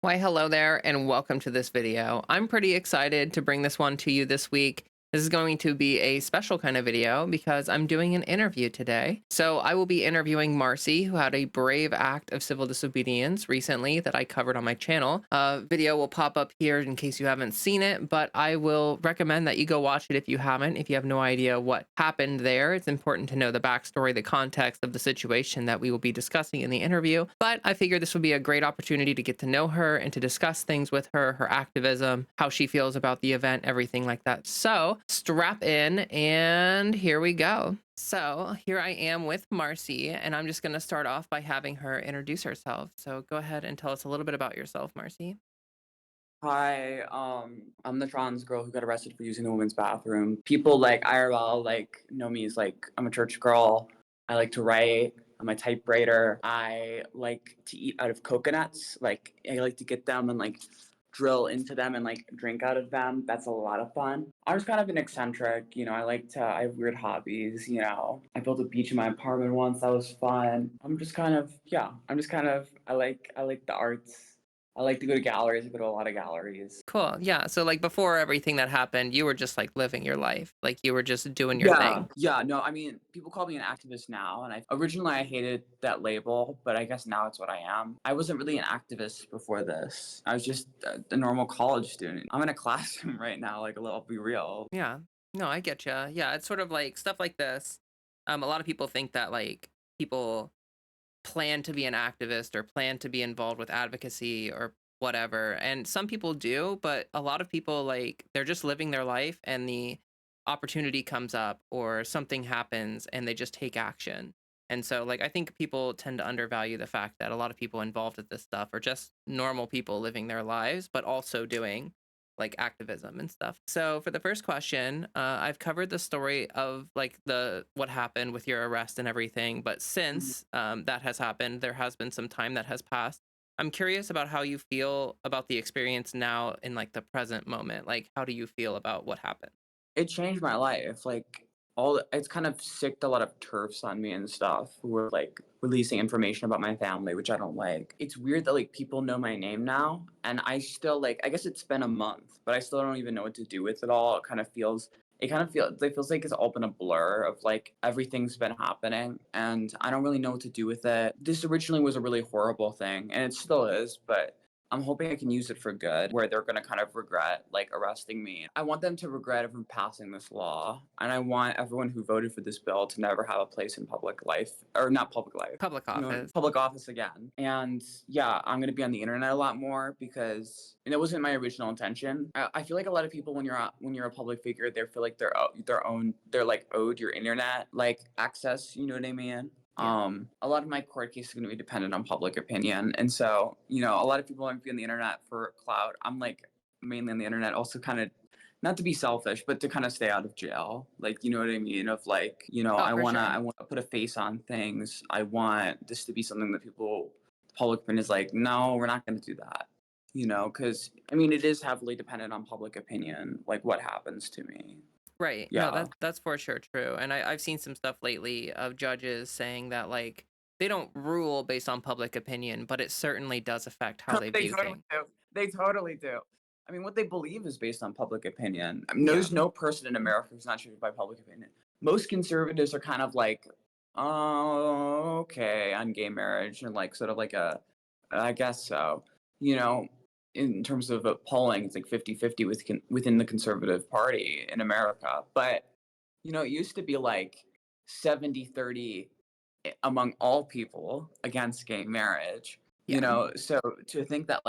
Why, hello there, and welcome to this video. I'm pretty excited to bring this one to you this week. This is going to be a special kind of video because I'm doing an interview today. So I will be interviewing Marcy, who had a brave act of civil disobedience recently that I covered on my channel. A video will pop up here in case you haven't seen it, but I will recommend that you go watch it if you haven't. If you have no idea what happened there, it's important to know the backstory, the context of the situation that we will be discussing in the interview. But I figured this would be a great opportunity to get to know her and to discuss things with her, her activism, how she feels about the event, everything like that. So strap in and here we go. So here I am with Marcy, and I'm just going to start off by having her introduce herself. So go ahead and tell us a little bit about yourself, Marcy. Hi, I'm the trans girl who got arrested for using the women's bathroom. People like IRL know me as I'm a church girl. I like to write. I'm a typewriter. I like to eat out of coconuts. I like to get them and drill into them and drink out of them. That's a lot of fun. I'm just kind of an eccentric, I have weird hobbies, I built a beach in my apartment once. That was fun. I like the arts. I like to go to galleries. I go to a lot of galleries. Cool. Yeah. So like before everything that happened, you were just like living your life. Like you were just doing your Yeah, thing. yeah. No, I mean, people call me an activist now, and I hated that label, but I guess now it's what I am. I wasn't really an activist before this. I was just a normal college student. I'm in a classroom right now. I'll be real. Yeah. No, I get you. Yeah, it's sort of like stuff like this. A lot of people think that like people plan to be an activist or plan to be involved with advocacy or whatever. And some people do, but a lot of people like they're just living their life and the opportunity comes up or something happens and they just take action. And so like I think people tend to undervalue the fact that a lot of people involved with this stuff are just normal people living their lives, but also doing like activism and stuff. So for the first question, I've covered the story of like the what happened with your arrest and everything, but Mhm. since that has happened, there has been some time that has passed. I'm curious about how you feel about the experience now in like the present moment. Like, how do you feel about what happened? It changed my life. It's kind of sicked a lot of turfs on me and stuff who were releasing information about my family, which I don't like. It's weird that people know my name now, and I still I guess it's been a month, but I still don't even know what to do with it all. It feels like it's all been a blur of everything's been happening, and I don't really know what to do with it. This originally was a really horrible thing, and it still is, but I'm hoping I can use it for good, where they're gonna kind of regret arresting me. I want them to regret ever passing this law, and I want everyone who voted for this bill to never have a place in public life, or not public life, Public office. public office again. And yeah, I'm gonna be on the internet a lot more because, and it wasn't my original intention. I feel like a lot of people when you're a public figure, they feel like they're owed your internet access. You know what I mean? Yeah. A lot of my court cases are going to be dependent on public opinion. And so, a lot of people might be on the internet for clout. I'm mainly on the internet, also kind of not to be selfish, but to kind of stay out of jail. You know what I mean? Of Oh, for I sure. want to put a face on things. I want this to be something that the public opinion is like, no, we're not going to do that. Because I mean, it is heavily dependent on public opinion, what happens to me. Right. No, Yeah. that's for sure true. And I've seen some stuff lately of judges saying that like they don't rule based on public opinion, but it certainly does affect how they They view totally things. do. They totally do. I mean, what they believe is based on public opinion. I mean, Yeah. there's no person in America who's not shaped by public opinion. Most conservatives are kind of oh, okay, on gay marriage and sort of I guess so. You know, in terms of polling, it's 50-50 within the conservative party in America. But, it used to be 70-30 among all people against gay marriage. Yeah. So to think that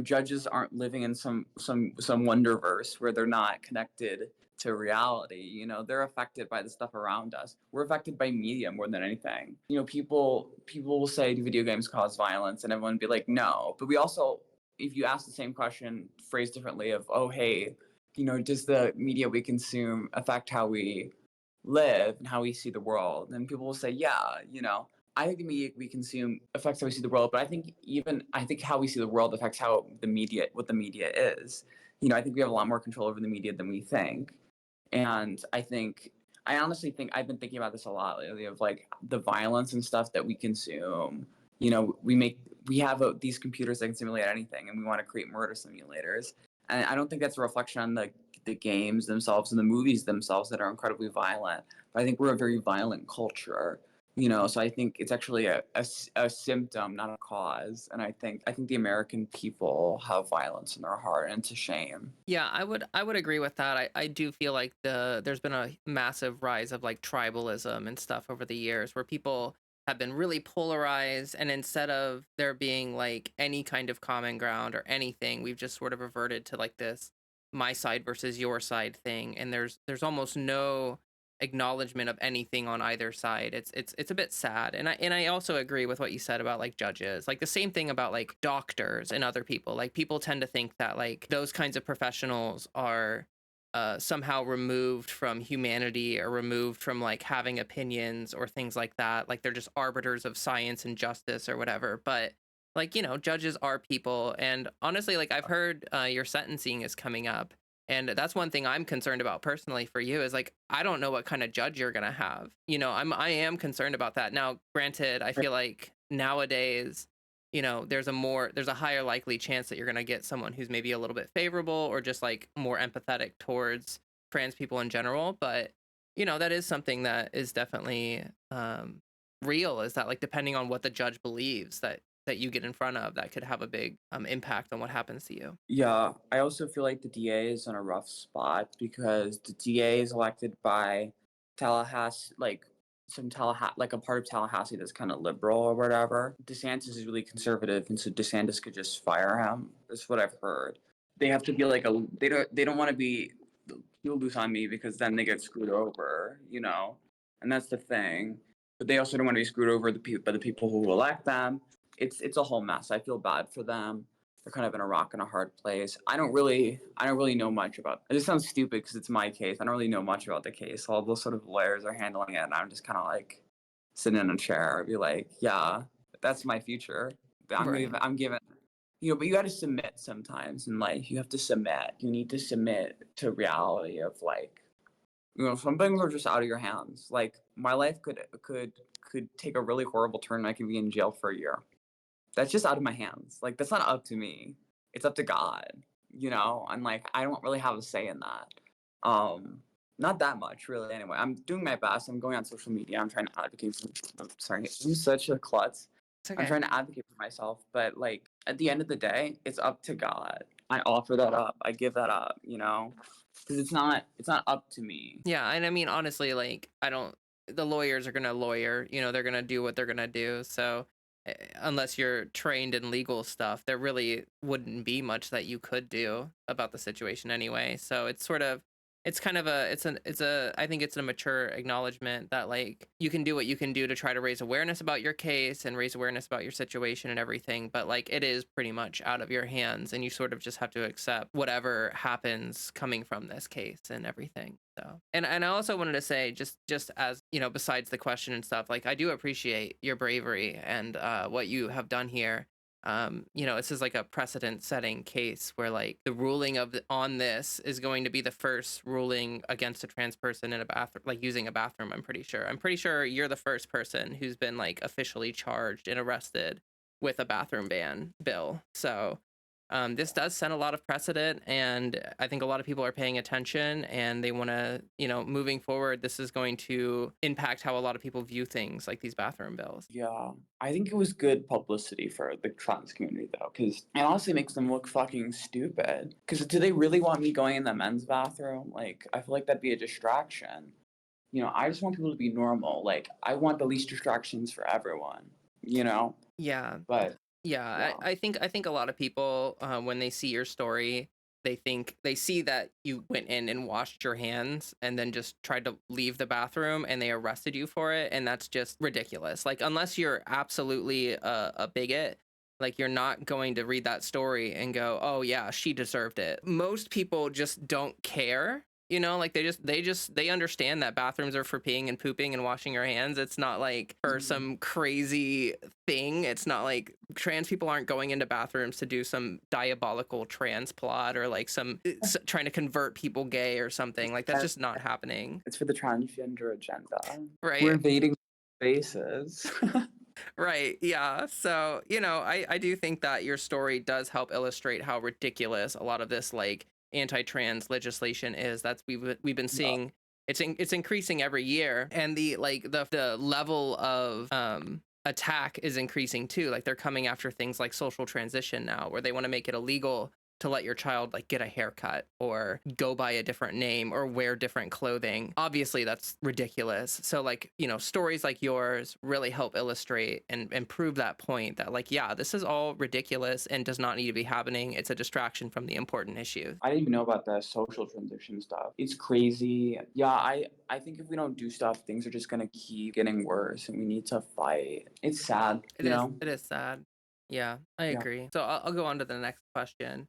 judges aren't living in some wonderverse where they're not connected to reality. They're affected by the stuff around us. We're affected by media more than anything. People will say, do video games cause violence? And everyone would be like, no. But we also, if you ask the same question phrased differently of, oh, hey, does the media we consume affect how we live and how we see the world? And people will say, yeah, I think the media we consume affects how we see the world, but I think how we see the world affects what the media is. I think we have a lot more control over the media than we think. And I honestly think I've been thinking about this a lot lately of the violence and stuff that we consume. we have these computers that can simulate anything, and we want to create murder simulators. And I don't think that's a reflection on the games themselves and the movies themselves that are incredibly violent. But I think we're a very violent culture, so I think it's actually a symptom, not a cause. And I think the American people have violence in their heart, and it's a shame. Yeah, I would agree with that. I do feel like there's been a massive rise of like tribalism and stuff over the years where people have been really polarized, and instead of there being like any kind of common ground or anything, we've just sort of reverted to like this my side versus your side thing, and there's almost no acknowledgement of anything on either side. It's a bit sad. And I also agree with what you said about like judges. Like the same thing about like doctors and other people. Like people tend to think that like those kinds of professionals are somehow removed from humanity or removed from like having opinions or things like that. Like they're just arbiters of science and justice or whatever. But like, judges are people. And honestly, like I've heard your sentencing is coming up. And that's one thing I'm concerned about personally for you is like I don't know what kind of judge you're gonna have. I am concerned about that. Now, granted, I feel like nowadays, there's a higher likely chance that you're gonna get someone who's maybe a little bit favorable or just like more empathetic towards trans people in general. But that is something that is definitely real, is that like depending on what the judge believes that you get in front of, that could have a big impact on what happens to you. Yeah, I also feel like the DA is in a rough spot because the DA is elected by Tallahassee, like a part of Tallahassee that's kind of liberal or whatever. DeSantis is really conservative, and so DeSantis could just fire him. That's what I've heard. They have to be like they don't want to be people lose on me because then they get screwed over, and that's the thing. But they also don't want to be screwed over by the people who elect them. It's a whole mess. I feel bad for them. They're kind of in a rock and a hard place. I don't really know much about. It just sounds stupid because it's my case. I don't really know much about the case. All those sort of lawyers are handling it, and I'm just kind of like sitting in a chair, and be like, yeah, that's my future. Right. I'm given. But you got to submit sometimes in life. You have to submit. You need to submit to reality of like, some things are just out of your hands. Like my life could take a really horrible turn, and I could be in jail for a year. That's just out of my hands. Like that's not up to me. It's up to God, and like I don't really have a say in that. Not that much really anyway. I'm doing my best. I'm going on social media. I'm trying to advocate for I'm sorry, I'm such a klutz. It's I'm okay. trying to advocate for myself, but like at the end of the day, it's up to God. I offer that up. I give that up, because it's not up to me. Yeah, and I mean honestly, like I don't the lawyers are going to lawyer, they're going to do what they're going to do. So unless you're trained in legal stuff, there really wouldn't be much that you could do about the situation anyway. So it's sort of it's kind of a it's a I think it's a mature acknowledgement that like you can do what you can do to try to raise awareness about your case and raise awareness about your situation and everything, but like it is pretty much out of your hands, and you sort of just have to accept whatever happens coming from this case and everything. So, and I also wanted to say, just as besides the question and stuff, like I do appreciate your bravery and what you have done here. This is like a precedent-setting case where like the ruling on this is going to be the first ruling against a trans person in a bathroom, like using a bathroom. I'm pretty sure you're the first person who's been like officially charged and arrested with a bathroom ban bill. So this does set a lot of precedent, and I think a lot of people are paying attention, and they want to, moving forward, this is going to impact how a lot of people view things like these bathroom bills. Yeah, I think it was good publicity for the trans community though, because it honestly makes them look fucking stupid. Because do they really want me going in the men's bathroom? Like, I feel like that'd be a distraction. I just want people to be normal. Like, I want the least distractions for everyone. You know, Yeah, but yeah, yeah, I think a lot of people, when they see your story, they see that you went in and washed your hands and then just tried to leave the bathroom, and they arrested you for it, and that's just ridiculous. Like unless you're absolutely a bigot, like you're not going to read that story and go, "Oh yeah, she deserved it." Most people just don't care. Like they understand that bathrooms are for peeing and pooping and washing your hands. It's not like for Mhm. some crazy thing. It's not like trans people aren't going into bathrooms to do some diabolical trans plot or like trying to convert people gay or something. Like that's Uh, just not happening. it's for the transgender agenda. We're Right. invading spaces. Right. Yeah. So, I do think that your story does help illustrate how ridiculous a lot of this like anti-trans legislation is. We've been Yeah. seeing it's increasing every year, and the level of attack is increasing too. Like they're coming after things like social transition now, where they want to make it illegal to let your child like get a haircut or go by a different name or wear different clothing. Obviously, that's ridiculous. So like, stories like yours really help illustrate and prove that point that like, yeah, this is all ridiculous and does not need to be happening. It's a distraction from the important issues. I didn't even know about the social transition stuff. It's crazy. Yeah, I think if we don't do stuff, things are just gonna keep getting worse, and we need to fight. It's sad, It you is know? it is sad. Yeah, I Yeah. agree. So I'll go on to the next question.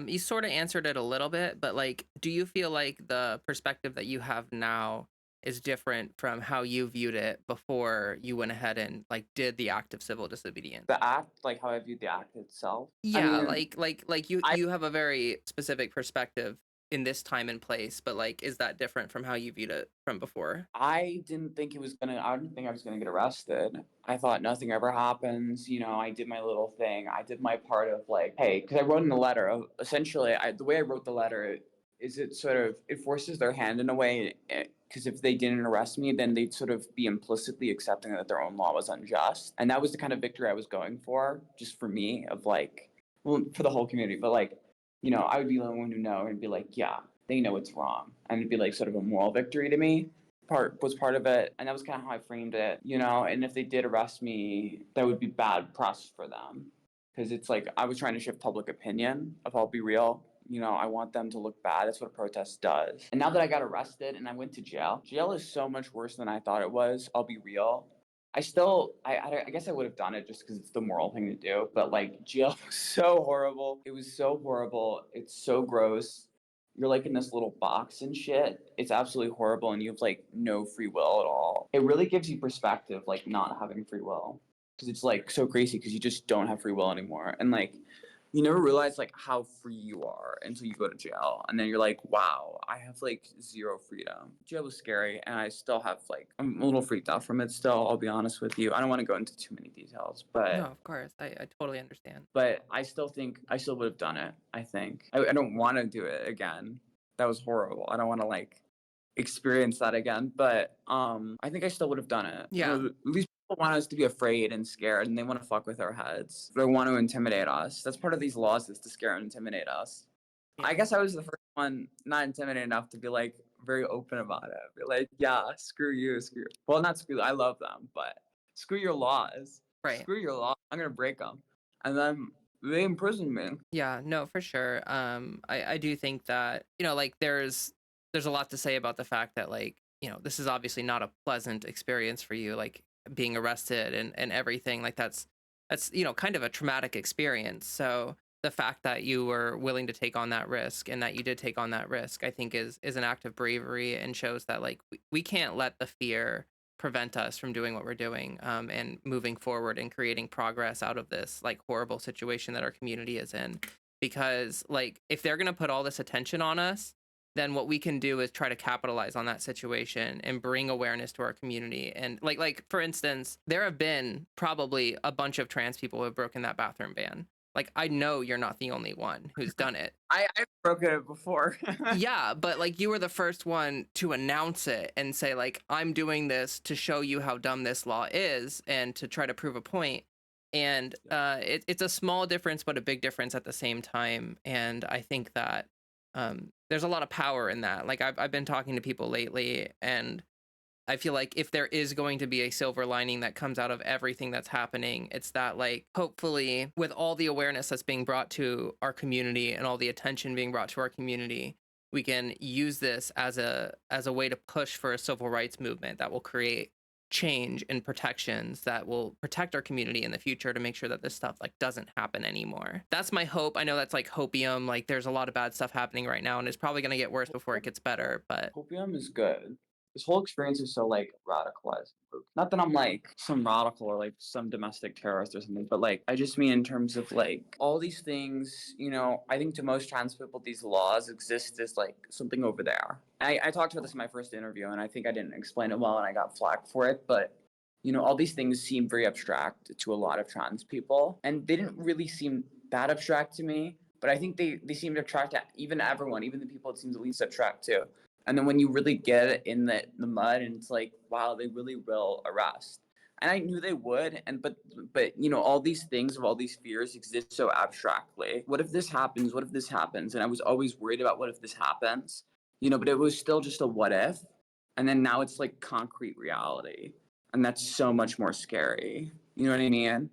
You sort of answered it a little bit, but like, do you feel like the perspective that you have now is different from how you viewed it before you went ahead and like did the act of civil disobedience? The act, like how I viewed the act itself. I Yeah, mean, like I you have a very specific perspective in this time and place, but like, is that different from how you viewed it from before? I didn't think it was gonna. I didn't think I was gonna get arrested. I thought nothing ever happens. You know, I did my little thing. I did my part of like, hey, because I wrote in the letter. Essentially, the way I wrote the letter is it sort of it forces their hand in a way. Because if they didn't arrest me, then they'd sort of be implicitly accepting that their own law was unjust, and that was the kind of victory I was going for, just for me, of like, well, for the whole community. But like, I would be the one who know and be like, yeah, they know it's wrong, and it'd be like sort of a moral victory to me part of it, and that was kind of how I framed it. And if they did arrest me, that would be bad press for them, because it's like I was trying to shift public opinion. If I'll be real, I want them to look bad. That's what a protest does. And now that I got arrested and I went to jail is so much worse than I thought it was. I'll be real. I guess I would have done it just because it's the moral thing to do. But like jail was so horrible. It was so horrible. It's so gross. You're like in this little box and shit. It's absolutely horrible, and you have like no free will at all. It really gives you perspective, like not having free will, because it's like so crazy because you just don't have free will anymore, and like you never realize like how free you are until you go to jail, and then you're like, wow, I have like zero freedom. Jail was scary, and I still have like I'm a little freaked out from it still. I'll be honest with you. I don't want to go into too many details, No, but of course. I totally understand. I still think I still would have done it. I think I don't want to do it again. That was horrible. I don't want to like experience that again. But I think I still would have done it. Yeah. At least people want us to be afraid and scared, and they want to fuck with our heads. They want to intimidate us. That's part of these laws, is to scare and intimidate us. I Yeah. guess I was the first one not intimidated enough to be like very open about it. Be like, yeah, screw you, screw. Well, not screw. I love them, but screw your laws. Right. Screw your law. I'm gonna break them. And then they imprisoned me. Yeah, no, for sure. I do think that, like there's a lot to say about the fact that like, this is obviously not a pleasant experience for you, like being arrested and everything. Like that's, kind of a traumatic experience. So the fact that you were willing to take on that risk and that you did take on that risk, I think is an act of bravery and shows that like we can't let the fear prevent us from doing what we're doing, and moving forward and creating progress out of this like horrible situation that our community is in. Because like if they're going to put all this attention on us, then what we can do is try to capitalize on that situation and bring awareness to our community. And like for instance, there have been probably a bunch of trans people who have broken that bathroom ban. Like I know you're not the only one who's done it. I've broken it before. Yeah, but like you were the first one to announce it and say like I'm doing this to show you how dumb this law is and to try to prove a point. And it's a small difference but a big difference at the same time. And I think that there's a lot of power in that. Like I've been talking to people lately, and I feel like if there is going to be a silver lining that comes out of everything that's happening, it's that like hopefully with all the awareness that's being brought to our community and all the attention being brought to our community, we can use this as a way to push for a civil rights movement that will create change and protections that will protect our community in the future to make sure that this stuff like doesn't happen anymore. That's my hope. I know that's like hopium, like there's a lot of bad stuff happening right now and it's probably going to get worse before it gets better, but Opium is good. This whole experience is so like radicalized. Not that I'm like some radical or like some domestic terrorist or something, but like I just mean in terms of like all these things, I think to most trans people these laws exist as like something over there. I talked about this in my first interview, and I think I didn't explain it well and I got flack for it, but You know, all these things seem very abstract to a lot of trans people, and they didn't really seem that abstract to me. But I think they seem to attract even everyone, even the people it seems the least abstract to. And then when you really get it in the mud, and it's like, wow, they really will arrest. And I knew they would, and but you know, all these things of all these fears exist so abstractly. What if this happens? What if this happens? And I was always worried about what if this happens, you know, but it was still just a what if. And then now it's like concrete reality. And that's so much more scary. You know what I mean?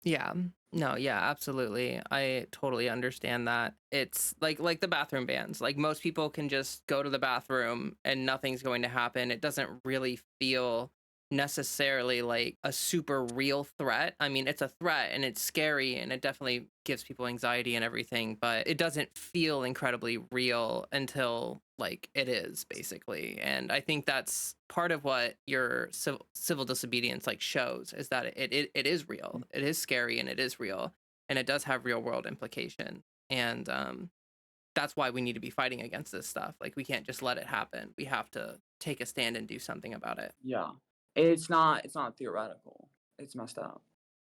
Yeah. No, yeah, absolutely. I totally understand that. It's like the bathroom bans. Like most people can just go to the bathroom and nothing's going to happen. It doesn't really feel necessarily like a super real threat. I mean, it's a threat and it's scary and it definitely gives people anxiety and everything, but it doesn't feel incredibly real until like it is basically. And I think that's part of what your civil disobedience like shows is that it is real. It is scary and it is real and it does have real world implications. And that's why we need to be fighting against this stuff. Like we can't just let it happen. We have to take a stand and do something about it. Yeah. It's not theoretical. It's messed up.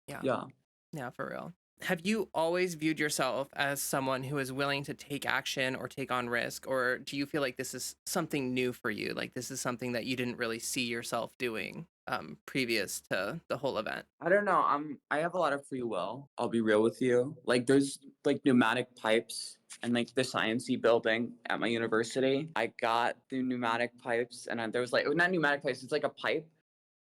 Yeah. Yeah. Yeah, for real. Have you always viewed yourself as someone who is willing to take action or take on risk? Or do you feel like this is something new for you? Like this is something that you didn't really see yourself doing previous to the whole event? I don't know. I have a lot of free will. I'll be real with you. Like there's like pneumatic pipes and like the sciencey building at my university. I got the pneumatic pipes and there was like not pneumatic pipes, it's like a pipe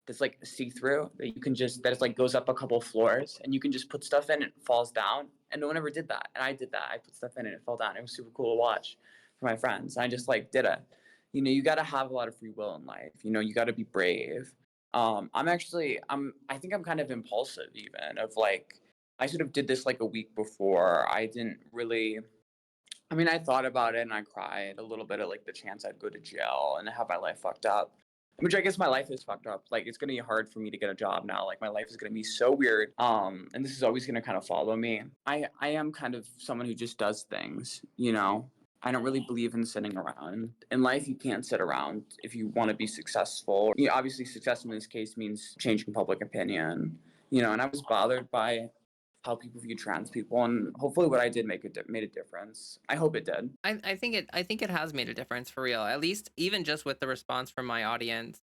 that's like see-through that you can just that is like goes up a couple floors and you can just put stuff in and it falls down. And no one ever did that. And I did that. I put stuff in and it fell down. It was super cool to watch for my friends. I just like did it. You know, you gotta have a lot of free will in life. You know, you gotta be brave. I think I'm kind of impulsive even of like I sort of did this like a week before. I didn't really I mean, I thought about it and I cried a little bit at like the chance I'd go to jail and have my life fucked up. Which I guess my life is fucked up. Like it's gonna be hard for me to get a job now. Like my life is gonna be so weird. And this is always gonna kind of follow me. I am kind of someone who just does things, you know. I don't really believe in sitting around. In life, you can't sit around if you want to be successful. You know, obviously, success in this case means changing public opinion. You know, and I was bothered by how people view trans people, and hopefully, what I did made a difference. I hope it did. I think it has made a difference for real. At least even just with the response from my audience,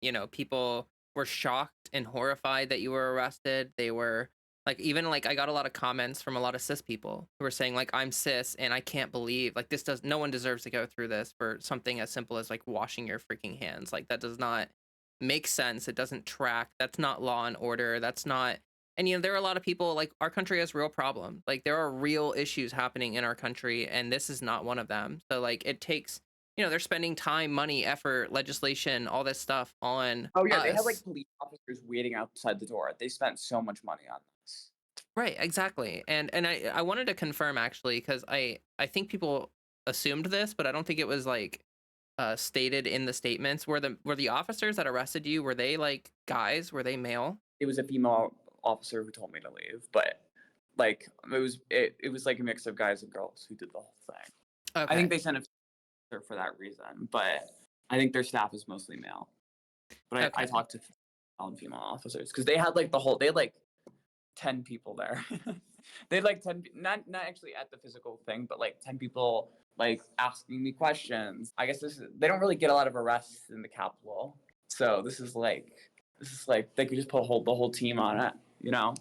you know, people were shocked and horrified that you were arrested. They were like even like I got a lot of comments from a lot of cis people who were saying like I'm cis and I can't believe like this does no one deserves to go through this for something as simple as like washing your freaking hands. Like that does not make sense. It doesn't track. That's not law and order. That's not and you know there are a lot of people like our country has real problems like there are real issues happening in our country and this is not one of them so like it takes you know they're spending time money effort legislation all this stuff on Oh yeah, they had like us police officers waiting outside the door. They spent so much money on this. right exactly and I wanted to confirm actually because I think people assumed this but I don't think it was like stated in the statements were the officers that arrested you were they like guys were they male. It was a female officer who told me to leave, but like it was like a mix of guys and girls who did the whole thing. I think Okay. they sent a officer for that reason, but I think their staff is mostly male. But I Okay. talked to male and female officers because they had like the whole they had like 10 people there. They had like 10 not actually at the physical thing, but like 10 people like asking me questions. I guess they don't really get a lot of arrests in the capital. So this is like they could just put the whole team on it, you know?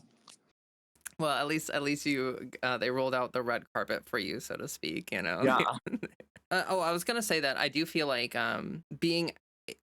Well, at least you they rolled out the red carpet for you, so to speak, you know. Yeah. Oh, I was gonna say that I do feel like being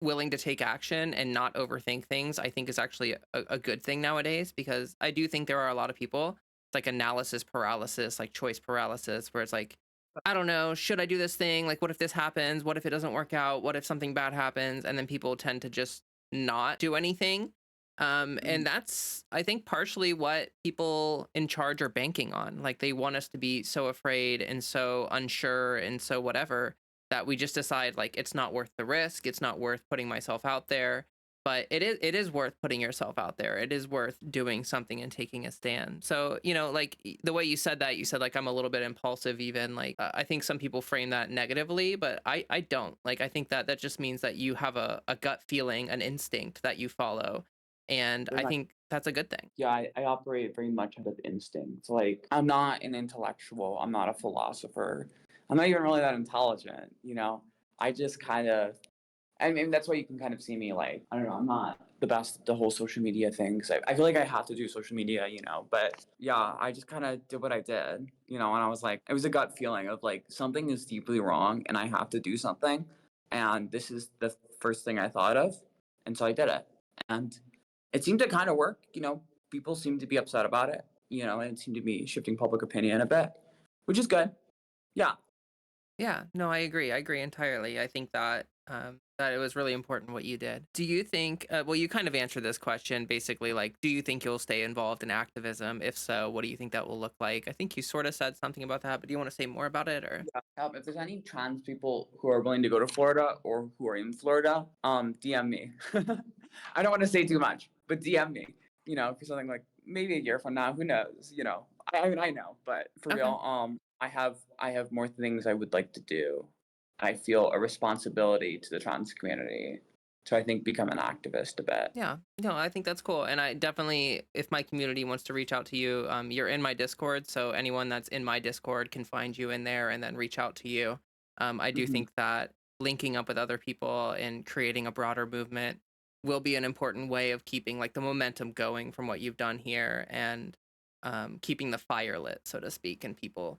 willing to take action and not overthink things, I think is actually a good thing nowadays because I do think there are a lot of people it's like analysis paralysis, like choice paralysis, where it's like, I don't know, should I do this thing? Like, what if this happens? What if it doesn't work out? What if something bad happens? And then people tend to just not do anything and that's, I think, partially what people in charge are banking on. Like they want us to be so afraid and so unsure and so whatever that we just decide like it's not worth the risk. It's not worth putting myself out there. but it is worth putting yourself out there. It is worth doing something and taking a stand. So, like the way you said that, you said like I'm a little bit impulsive even, like I think some people frame that negatively, but I don't. Like I think that that just means that you have a gut feeling, an instinct that you follow. And Very I much. think that's a good thing. Yeah, I operate very much out of instinct. Like, I'm not an intellectual. I'm not a philosopher. I'm not even really that intelligent, you know? I just kind of, I mean, that's why you can kind of see me like, I don't know, I'm not the best at the whole social media thing because I feel like I have to do social media, But yeah, I just kind of did what I did, and I was like, it was a gut feeling of like something is deeply wrong and I have to do something. And this is the first thing I thought of. And so I did it. And it seemed to kind of work, people seemed to be upset about it, and it seemed to be shifting public opinion a bit, which is good. Yeah. Yeah, no, I agree. I agree entirely. I think that that it was really important what you did. Do you think? Well, you kind of answered this question basically. Like, do you think you'll stay involved in activism? If so, what do you think that will look like? I think you sort of said something about that, but do you want to say more about it, or? Yeah. If there's any trans people who are willing to go to Florida or who are in Florida, DM me. I don't want to say too much, but DM me. For something like maybe a year from now, who knows? I mean, I know, but for Okay. real, I have more things I would like to do. I feel a responsibility to the trans community to, I think, become an activist a bit. Yeah, no, I think that's cool. And I definitely, if my community wants to reach out to you, you're in my Discord. So anyone that's in my Discord can find you in there and then reach out to you. I do Hmm. think that linking up with other people and creating a broader movement will be an important way of keeping like the momentum going from what you've done here and keeping the fire lit, so to speak, in people.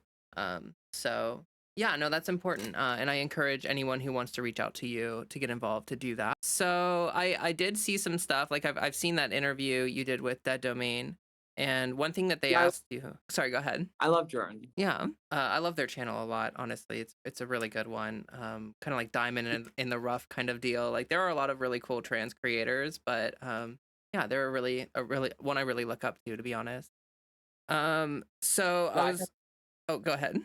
So yeah, no, that's important. And I encourage anyone who wants to reach out to you to get involved to do that. So I did see some stuff. Like I've seen that interview you did with Dead Domain. And one thing that they Yeah, asked you, sorry, go ahead. I love Jordan. Yeah, I love their channel a lot. Honestly, it's a really good one. Kind of like diamond in the rough kind of deal. Like there are a lot of really cool trans creators, but yeah, they're a really one I really look up to be honest. So I Yeah, was, oh, go ahead.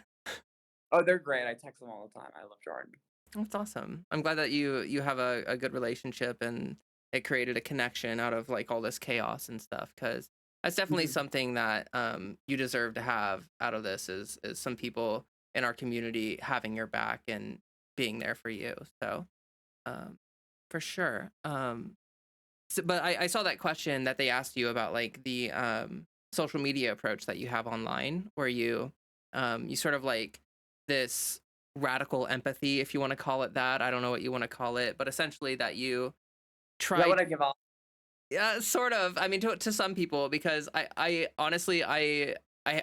oh, they're great. I text them all the time. I love Jordan. That's awesome. I'm glad that you have a good relationship and it created a connection out of like all this chaos and stuff. Because that's definitely Mhm. something that you deserve to have out of this is some people in our community having your back and being there for you. So um, for sure. But I saw that question that they asked you about like the social media approach that you have online, where you sort of like this radical empathy, if you want to call it that. I don't know what you want to call it, but essentially that you Is that try. what I give off? Yeah, sort of. I mean, to some people, because I honestly, I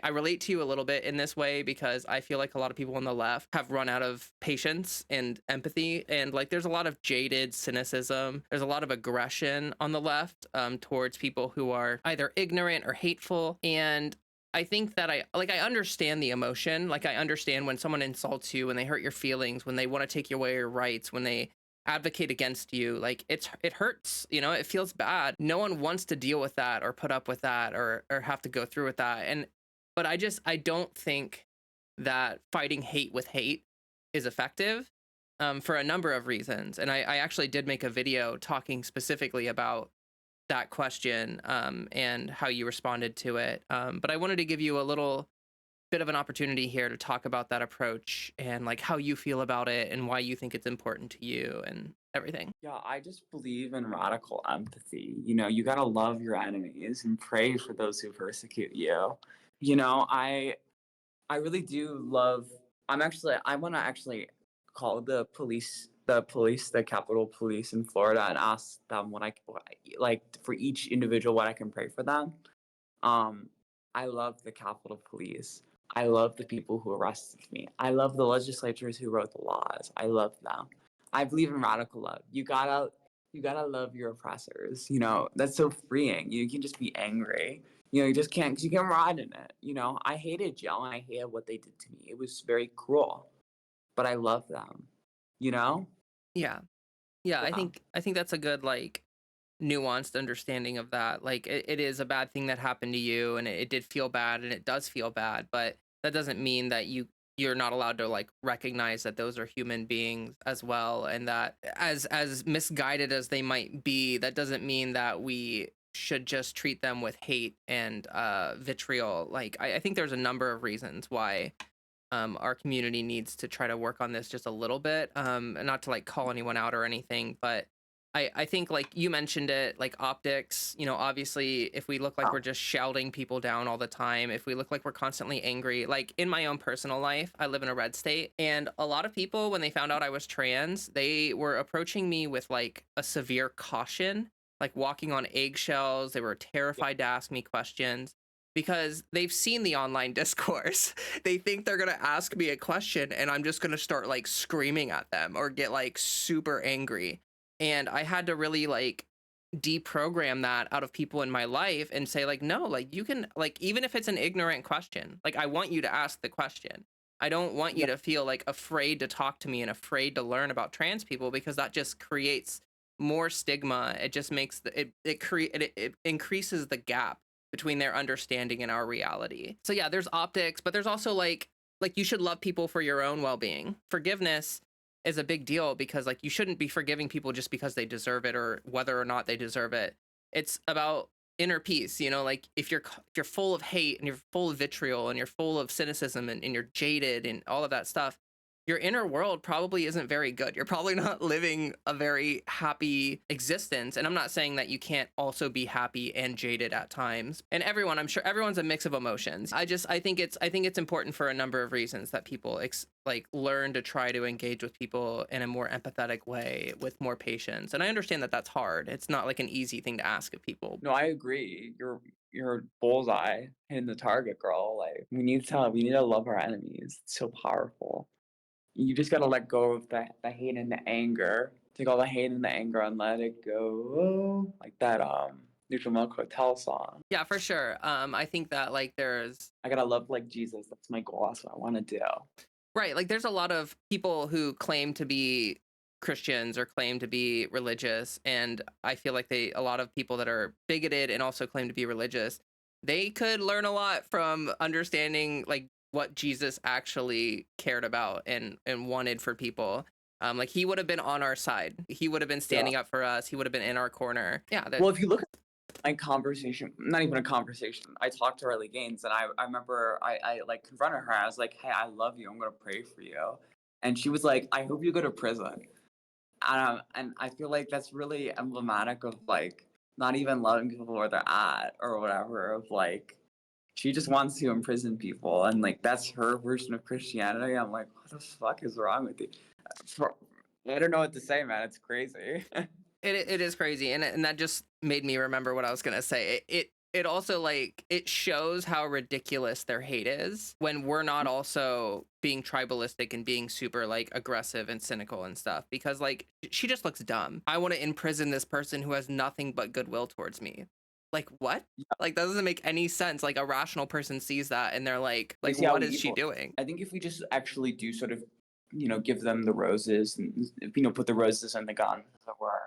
relate to you a little bit in this way because I feel like a lot of people on the left have run out of patience and empathy, and like there's a lot of jaded cynicism. There's a lot of aggression on the left towards people who are either ignorant or hateful, and I think that I understand the emotion. Like I understand when someone insults you, when they hurt your feelings, when they want to take away your rights, when they advocate against you, like it hurts, it feels bad. No one wants to deal with that or put up with that or have to go through with that. And but I don't think that fighting hate with hate is effective, for a number of reasons. And I actually did make a video talking specifically about that question, and how you responded to it. But I wanted to give you a little bit of an opportunity here to talk about that approach and like how you feel about it and why you think it's important to you and everything. Yeah, I just believe in radical empathy. You gotta love your enemies and pray for those who persecute you. I really do love. I want to actually call the Capitol Police in Florida, and ask them like for each individual what I can pray for them. Um, I love the Capitol Police. I love the people who arrested me. I love the legislators who wrote the laws. I love them. I believe in radical love. You gotta love your oppressors. That's so freeing. You can just be angry. You just can't, because you can rot in it. I hated jail and I hated what they did to me. It was very cruel, but I love them. You know? Yeah. Yeah, Yeah. I think that's a good like nuanced understanding of that. Like it is a bad thing that happened to you and it did feel bad and it does feel bad, but that doesn't mean that you're not allowed to like recognize that those are human beings as well, and that as misguided as they might be, that doesn't mean that we should just treat them with hate and vitriol. Like I think there's a number of reasons why our community needs to try to work on this just a little bit. And not to like call anyone out or anything, but I think like you mentioned it, like optics, you know, obviously if we look like we're just shouting people down all the time, if we look like we're constantly angry, like in my own personal life, I live in a red state, and a lot of people, when they found out I was trans, they were approaching me with like a severe caution, like walking on eggshells. They were terrified to ask me questions because they've seen the online discourse. They think they're gonna ask me a question and I'm just gonna start like screaming at them or get like super angry. And I had to really like deprogram that out of people in my life and say like, no, like you can, like, even if it's an ignorant question, like I want you to ask the question. I don't want you Yeah. to feel like afraid to talk to me and afraid to learn about trans people, because that just creates more stigma. It just makes it increases the gap between their understanding and our reality. So yeah, there's optics, but there's also like you should love people for your own well-being. Forgiveness is a big deal, because like you shouldn't be forgiving people just because they deserve it or whether or not they deserve it. It's about inner peace, you know, like if you're full of hate and you're full of vitriol and you're full of cynicism, and you're jaded and all of that stuff, your inner world probably isn't very good. You're probably not living a very happy existence. And I'm not saying that you can't also be happy and jaded at times. And everyone, I'm sure everyone's a mix of emotions. I think it's important for a number of reasons that people like learn to try to engage with people in a more empathetic way with more patience. And I understand that that's hard. It's not like an easy thing to ask of people. No, I agree. You're bullseye, hitting the target, girl. Like we need to love our enemies. It's so powerful. You just gotta let go of the hate and the anger. Take all the hate and the anger and let it go. Like that Neutral Milk Hotel song. Yeah, for sure. I think that like there's I gotta love like Jesus. That's my goal. That's what I wanna do. right. Like there's a lot of people who claim to be Christians or claim to be religious. And I feel like a lot of people that are bigoted and also claim to be religious, they could learn a lot from understanding like what Jesus actually cared about and wanted for people. Like he would have been on our side. He would have been Yeah. standing up for us. He would have been in our corner. Yeah. Well, if you look at my conversation, not even a conversation, I talked to Riley Gaines and I remember I like confronted her. I was like, hey, I love you. I'm gonna pray for you. And she was like, I hope you go to prison. And I feel like that's really emblematic of like not even loving people where they're at or whatever. Of like, she just wants to imprison people, and like that's her version of Christianity. I'm like, what the fuck is wrong with you? For, I don't know what to say, man. It's crazy. It is crazy, and that just made me remember what I was gonna say. It also like it shows how ridiculous their hate is when we're not also being tribalistic and being super like aggressive and cynical and stuff, because like she just looks dumb. I want to imprison this person who has nothing but goodwill towards me. Like what? Like that doesn't make any sense. Like a rational person sees that and they're They like see how what is she evil. doing? I think if we just actually do sort of, give them the roses and put the roses in the gun, as it were,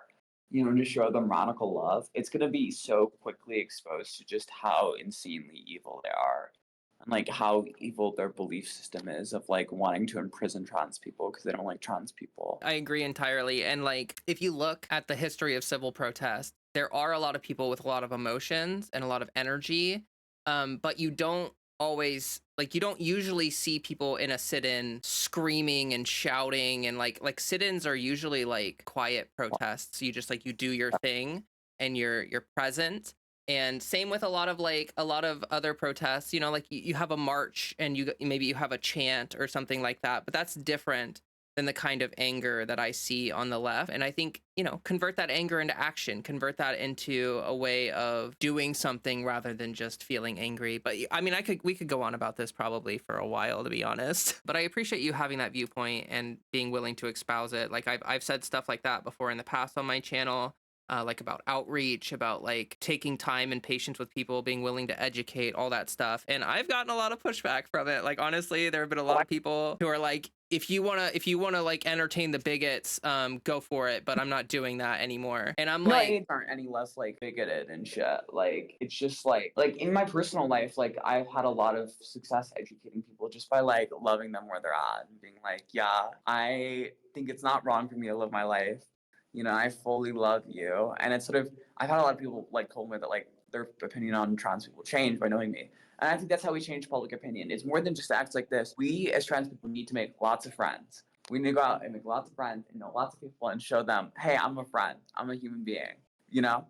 to show them radical love, it's gonna be so quickly exposed to just how insanely evil they are, and like how evil their belief system is of like wanting to imprison trans people because they don't like trans people. I agree entirely. And like, if you look at the history of civil protest, there are a lot of people with a lot of emotions and a lot of energy. But you don't always like you don't usually see people in a sit-in screaming and shouting, and like sit-ins are usually like quiet protests. You just like you do your thing and you're present. And same with a lot of other protests, you know, like you have a march and maybe you have a chant or something like that, but that's different than the kind of anger that I see on the left. And I think, you know, convert that anger into action, convert that into a way of doing something rather than just feeling angry. But I mean, we could go on about this probably for a while, to be honest. But I appreciate you having that viewpoint and being willing to espouse it. Like I've said stuff like that before in the past on my channel. like about outreach, about like taking time and patience with people, being willing to educate, all that stuff. And I've gotten a lot of pushback from it. Like honestly, there have been a lot of people who are like, if you wanna like entertain the bigots, go for it. But I'm not doing that anymore. And I'm No, like, idiots aren't any less like bigoted and shit. Like it's just like in my personal life, like I've had a lot of success educating people just by like loving them where they're at and being like, yeah, I think it's not wrong for me to live my life. You know, I fully love you. And it's sort of I've had a lot of people like told me that like their opinion on trans people changed by knowing me. And I think that's how we change public opinion. It's more than just acts like this. We as trans people need to make lots of friends. We need to go out and make lots of friends and know lots of people and show them, hey, I'm a friend. I'm a human being, you know?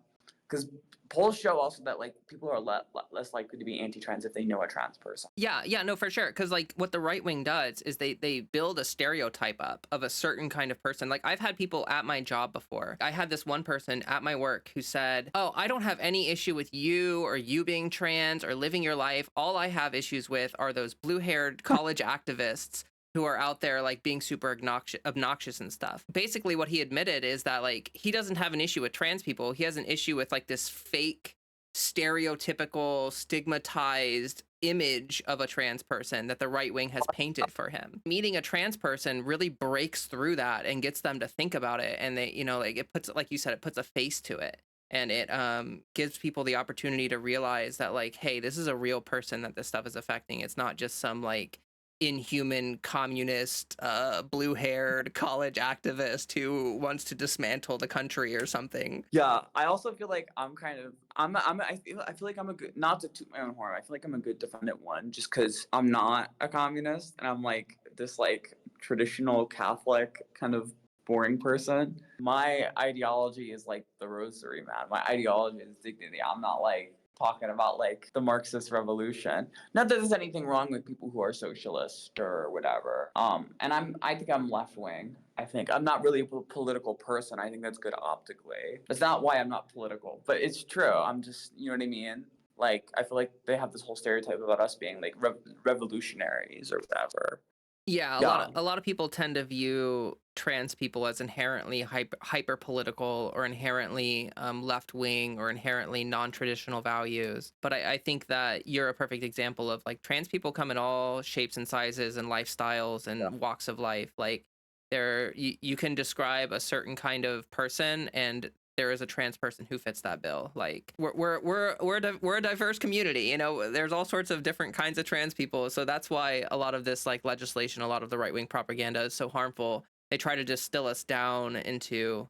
Because polls show also that like people are less likely to be anti-trans if they know a trans person. yeah, no, for sure. Because like what the right wing does is they build a stereotype up of a certain kind of person. Like I've had people at my job before. I had this one person at my work who said, "Oh, I don't have any issue with you or you being trans or living your life. All I have issues with are those blue-haired college activists who are out there like being super obnoxious and stuff." Basically, what he admitted is that like he doesn't have an issue with trans people. He has an issue with like this fake, stereotypical, stigmatized image of a trans person that the right wing has painted for him. Meeting a trans person really breaks through that and gets them to think about it. And they, like it puts, like you said, it puts a face to it. And it gives people the opportunity to realize that like, hey, this is a real person that this stuff is affecting. It's not just some like inhuman communist blue-haired college activist who wants to dismantle the country or something. Yeah, I also feel like I'm kind of I feel like I'm a good, not to toot my own horn. I feel like I'm a good defendant one just because I'm not a communist and I'm like this like traditional Catholic kind of boring person. My ideology is like the rosary, man. My ideology is dignity. I'm not like talking about like the Marxist revolution. Not that there's anything wrong with people who are socialist or whatever. And I think I'm left wing. I think I'm not really a political person. I think that's good optically. That's not why I'm not political, but it's true. I'm just, you know what I mean? Like I feel like they have this whole stereotype about us being like revolutionaries or whatever. Yeah, Yeah. a lot of people tend to view trans people as inherently hyper political or inherently left wing or inherently non-traditional values. But I think that you're a perfect example of like trans people come in all shapes and sizes and lifestyles Yeah. and walks of life. Like you can describe a certain kind of person and there is a trans person who fits that bill. Like we're a diverse community. There's all sorts of different kinds of trans people. So that's why a lot of this like legislation, a lot of the right wing propaganda is so harmful. They try to distill us down into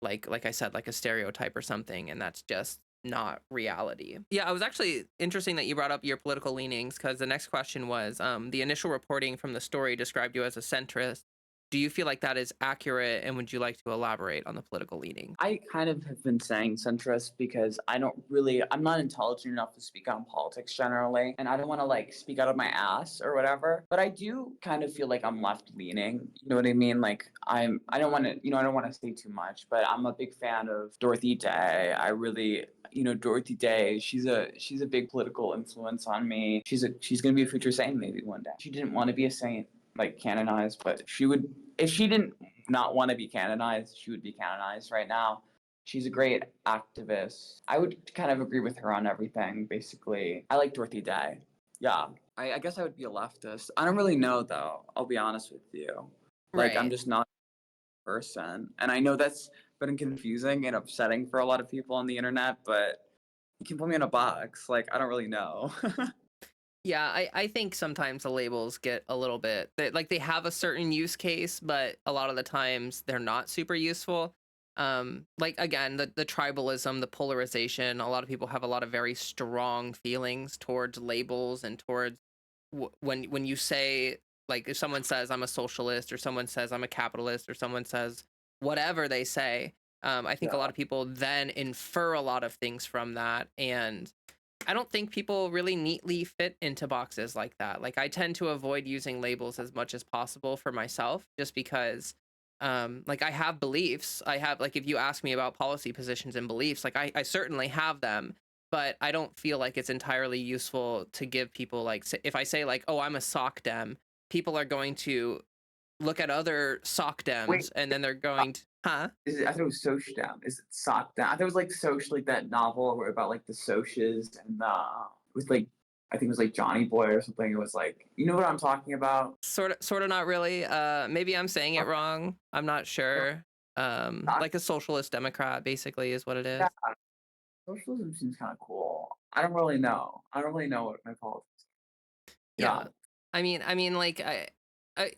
like I said, like a stereotype or something, and that's just not reality. Yeah, it was actually interesting that you brought up your political leanings because the next question was the initial reporting from the story described you as a centrist. Do you feel like that is accurate, and would you like to elaborate on the political leaning? I kind of have been saying centrist because I'm not intelligent enough to speak on politics generally, and I don't want to like speak out of my ass or whatever. But I do kind of feel like I'm left leaning. You know what I mean? Like I don't want to, I don't want to say too much, but I'm a big fan of Dorothy Day. I really, Dorothy Day, she's a big political influence on me. She's gonna be a future saint maybe one day. She didn't want to be a saint, like canonized, but she would, if she didn't not want to be canonized, she would be canonized right now. She's a great activist. I would kind of agree with her on everything, basically. I like Dorothy Day. Yeah. I guess I would be a leftist. I don't really know though, I'll be honest with you. Like I'm Right. just not a person. And I know that's been confusing and upsetting for a lot of people on the internet, but you can put me in a box. Like I don't really know. Yeah, I think sometimes the labels get a little bit like they have a certain use case, but a lot of the times they're not super useful. Like again, the tribalism, the polarization, a lot of people have a lot of very strong feelings towards labels and towards when you say like if someone says I'm a socialist or someone says I'm a capitalist or someone says whatever they say, I think a Yeah. lot of people then infer a lot of things from that and I don't think people really neatly fit into boxes like that. Like I tend to avoid using labels as much as possible for myself just because like I have beliefs. I have like if you ask me about policy positions and beliefs, like I certainly have them, but I don't feel like it's entirely useful to give people like if I say like, "Oh, I'm a sock dem," people are going to look at other sock Wait, dems and then they're going to Huh? I thought it was Soch Down. Is it Sock Down? I thought it was like Soch, like that novel where about like the Soches and it was like I think it was like Johnny Boy or something. It was like you know what I'm talking about. Sort of not really. Maybe I'm saying it Okay, wrong. I'm not sure. Sock- Like a socialist democrat basically is what it yeah, is. socialism seems kind of cool. I don't really know. I don't really know what my politics. Yeah. Yeah, I mean, like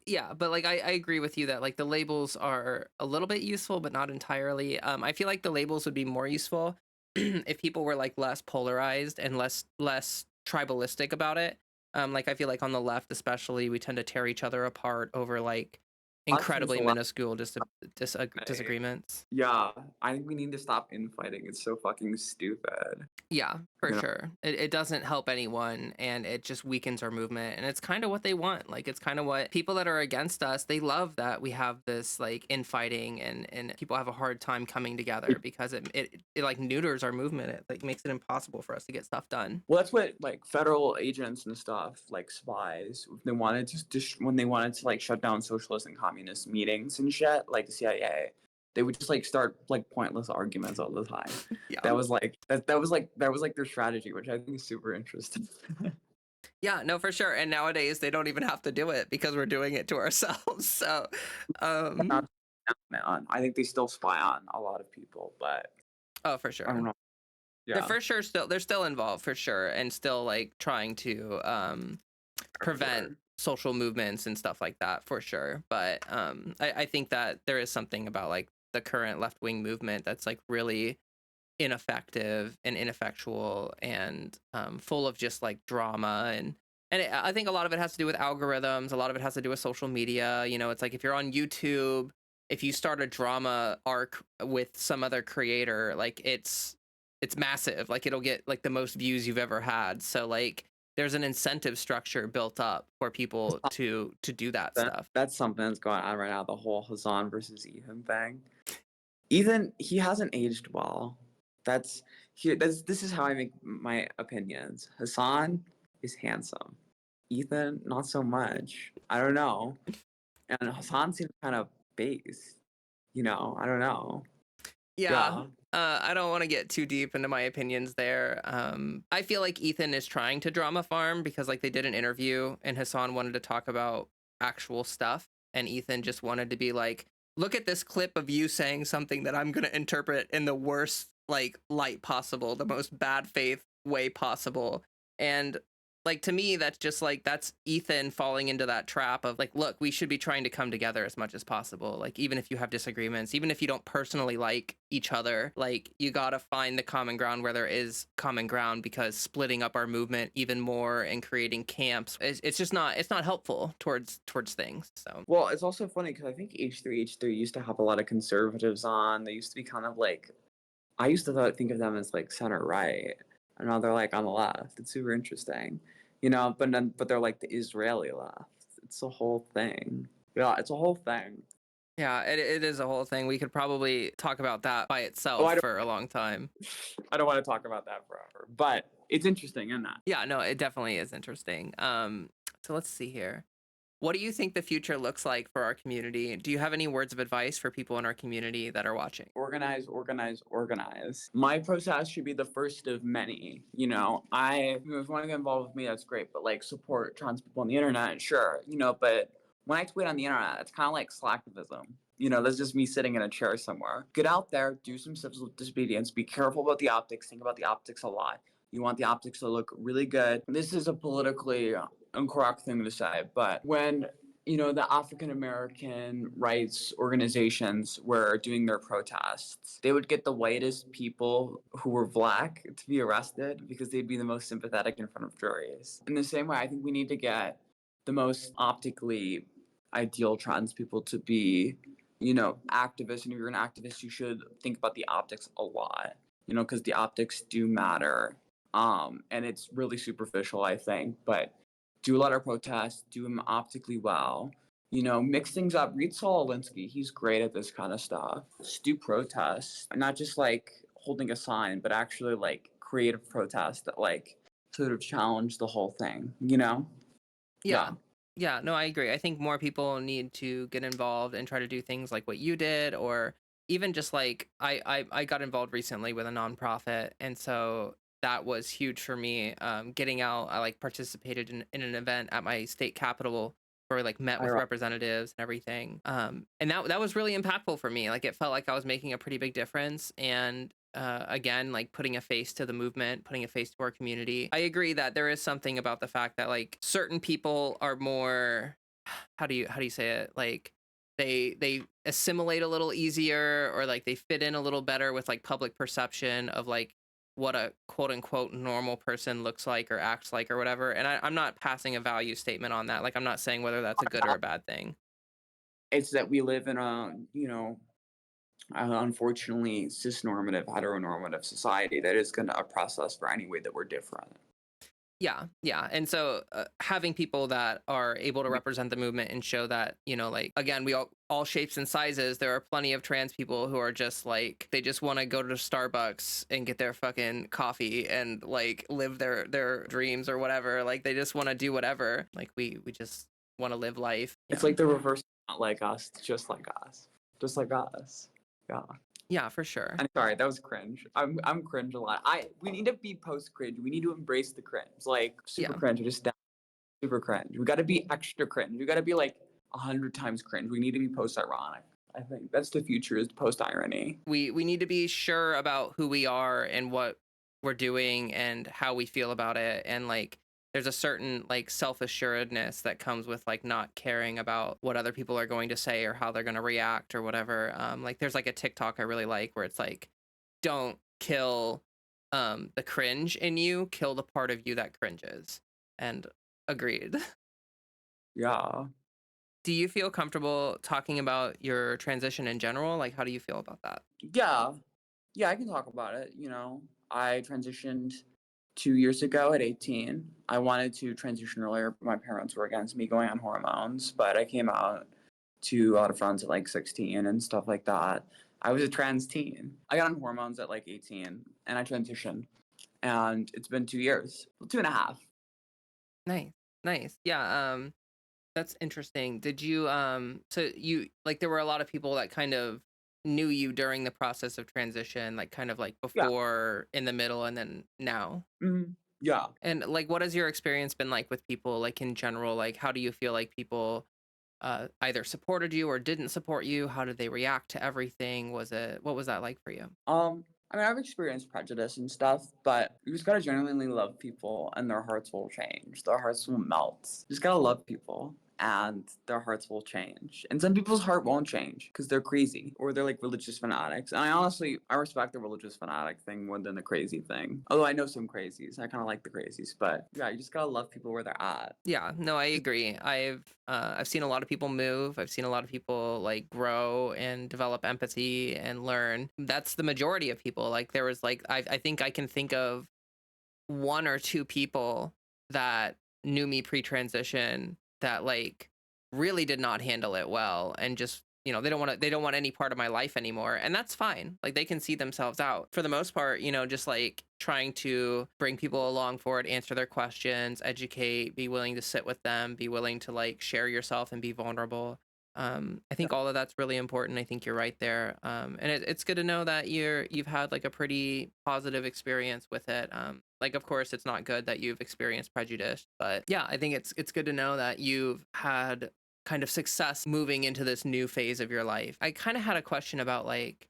yeah, but like I agree with you that like the labels are a little bit useful, but not entirely. I feel like the labels would be more useful if people were like less polarized and less tribalistic about it. Like I feel like on the left, especially, we tend to tear each other apart over like us as incredibly the left. minuscule disagreements. Yeah, I think we need to stop infighting. It's so fucking stupid. Yeah, for You know, sure. It doesn't help anyone and it just weakens our movement. And it's kind of what they want. Like it's kind of what people that are against us, they love that we have this like infighting and people have a hard time coming together because it like neuters our movement. It like makes it impossible for us to get stuff done. well, that's what like federal agents and stuff, like spies, if they wanted to when they wanted to like shut down socialist and communist meetings and shit, like the CIA, they would just like start like pointless arguments all the time. Yeah. That was like their strategy, which I think is super interesting. Yeah, no, for sure. And nowadays they don't even have to do it because we're doing it to ourselves. So Not man, I think they still spy on a lot of people, but oh, for I don't sure. know. They're Yeah, for sure still they're still involved for sure and still like trying to prevent everywhere. social movements and stuff like that for sure. But I think that there is something about like the current left wing movement that's like really ineffective and ineffectual and full of just like drama I think a lot of it has to do with algorithms. A lot of it has to do with social media. You know, it's like if you're on YouTube, if you start a drama arc with some other creator, like it's massive. Like it'll get like the most views you've ever had. So like there's an incentive structure built up for people to do that stuff. That's something that's going on right now. The whole Hassan versus Ethan thing. Ethan, he hasn't aged well. That's here. This is how I make my opinions. Hassan is handsome. Ethan, not so much. I don't know. And Hassan seems kind of base. I don't know. Yeah. Yeah. I don't want to get too deep into my opinions there. I feel like Ethan is trying to drama farm because like they did an interview and Hassan wanted to talk about actual stuff and Ethan just wanted to be like, look at this clip of you saying something that I'm going to interpret in the worst like light possible, the most bad faith way possible. And like to me that's just like that's Ethan falling into that trap of like, look, we should be trying to come together as much as possible, like even if you have disagreements, even if you don't personally like each other, like you gotta find the common ground where there is common ground, because splitting up our movement even more and creating camps, it's just not, it's not helpful towards things. So Well, it's also funny because I think H3 used to have a lot of conservatives on. They used to be kind of like I used to think of them as like center right, and now they're like on the left. It's super interesting, but they're like the Israeli left. It's a whole thing. Yeah, it's a whole thing. yeah, it is a whole thing. We could probably talk about that by Oh, itself for a long time. I don't want to talk about that forever, but it's interesting, isn't that? Yeah, no, it definitely is interesting. So let's see here. What do you think the future looks like for our community? Do you have any words of advice for people in our community that are watching? Organize, organize, organize. My protest should be the first of many. If you want to get involved with me, that's great. But like support trans people on the internet, sure. But when I tweet on the internet, it's kind of like slacktivism. That's just me sitting in a chair somewhere. Get out there, do some civil disobedience. Be careful about the optics. Think about the optics a lot. You want the optics to look really good. This is a politically incorrect thing to say, but when the African American rights organizations were doing their protests, they would get the whitest people who were black to be arrested because they'd be the most sympathetic in front of juries. In the same way, I think we need to get the most optically ideal trans people to be, activists. And if you're an activist, you should think about the optics a lot, because the optics do matter. And it's really superficial, I think, but do a lot of protests, do them optically well. Mix things up. Read Saul Alinsky. He's great at this kind of stuff. Just do protests, not just like holding a sign, but actually like creative protests that like sort of challenge the whole thing. Yeah. Yeah. Yeah, no, I agree. I think more people need to get involved and try to do things like what you did, or even just like I got involved recently with a nonprofit, and so that was huge for me. Getting out, I like participated in an event at my state capitol where we like met I with representatives and everything. And that was really impactful for me. Like it felt like I was making a pretty big difference. And again, like putting a face to the movement, putting a face to our community. I agree that there is something about the fact that like certain people are more, how do you say it? Like they assimilate a little easier, or like they fit in a little better with like public perception of like what a quote unquote normal person looks like or acts like or whatever. And I'm not passing a value statement on that. Like I'm not saying whether that's a good or a bad thing. It's that we live in a, unfortunately, cisnormative, heteronormative society that is going to oppress us for any way that we're different. Yeah, yeah. And so having people that are able to We, represent the movement and show that, like, again, we all shapes and sizes. There are plenty of trans people who are just like, they just want to go to Starbucks and get their fucking coffee and like live their dreams or whatever. Like they just want to do whatever. Like we just want to live life. it's Yeah. like the reverse, not like us, just like us, just like us. Yeah. Yeah, for sure. I'm sorry, that was cringe. I'm cringe a lot. We need to be post cringe. We need to embrace the cringe. Like super Yeah. cringe, or just down, super cringe. We got to be extra cringe. We got to be like 100 times cringe. We need to be post ironic. I think that's the future, is post irony. We need to be sure about who we are and what we're doing and how we feel about it, and like there's a certain like self-assuredness that comes with like not caring about what other people are going to say or how they're going to react or whatever. Like there's like a TikTok I really like where it's like, don't kill the cringe in you, kill the part of you that cringes. And agreed. Yeah. Do you feel comfortable talking about your transition in general? Like how do you feel about that? Yeah. Yeah, I can talk about it. I transitioned 2 years ago at 18. I wanted to transition earlier, but my parents were against me going on hormones, but I came out to a lot of friends at like 16 and stuff like that. I was a trans teen. I got on hormones at like 18 and I transitioned. And it's been 2 years, well, 2.5. Nice. Nice. Yeah, that's interesting. Did you so you like there were a lot of people that kind of knew you during the process of transition, like kind of like Yeah. before, in the middle, and then now? Yeah. And like what has your experience been like with people like in general? Like how do you feel like people either supported you or didn't support you? How did they react to everything? What was that like for you? I mean, I've experienced prejudice and stuff, but you just gotta genuinely love people and their hearts will change. Their hearts will melt. You just gotta love people and their hearts will change. And some people's heart won't change because they're crazy or they're like religious fanatics. And I respect the religious fanatic thing more than the crazy thing. Although I know some crazies. I kind of like the crazies, but yeah, you just gotta love people where they're at. Yeah, no, I agree. I've seen a lot of people move. I've seen a lot of people like grow and develop empathy and learn. That's the majority of people. Like there was like I think I can think of one or two people that knew me pre-transition that like really did not handle it well and just they don't want any part of my life anymore, and that's fine. Like they can see themselves out. For the most part, just like trying to bring people along for it, answer their questions, educate, be willing to sit with them, be willing to like share yourself and be vulnerable. I think all of that's really important. I think you're right there. And it's good to know that you've had like a pretty positive experience with it. Like of course it's not good that you've experienced prejudice, but yeah, I think it's good to know that you've had kind of success moving into this new phase of your life. I kind of had a question about like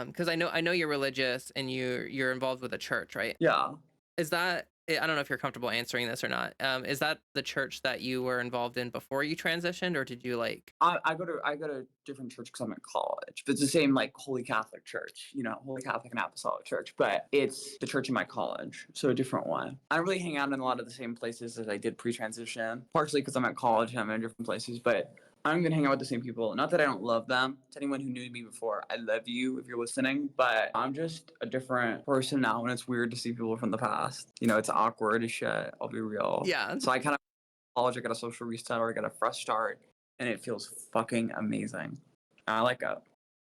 because I know you're religious and you're involved with a church, right? Yeah. Is that I don't know if you're comfortable answering this or not. Is that the church that you were involved in before you transitioned, or did you like? I go to different church because I'm in college, but it's the same like Holy Catholic Church, Holy Catholic and Apostolic Church, but it's the church in my college, so a different one. I don't really hang out in a lot of the same places as I did pre-transition, partially because I'm at college and I'm in different places, but I'm gonna hang out with the same people. Not that I don't love them. To anyone who knew me before, I love you if you're listening, but I'm just a different person now, and it's weird to see people from the past. It's awkward as shit. I'll be real. Yeah. So I kind of college, I got a social reset or I got a fresh start, and it feels fucking amazing. I like it.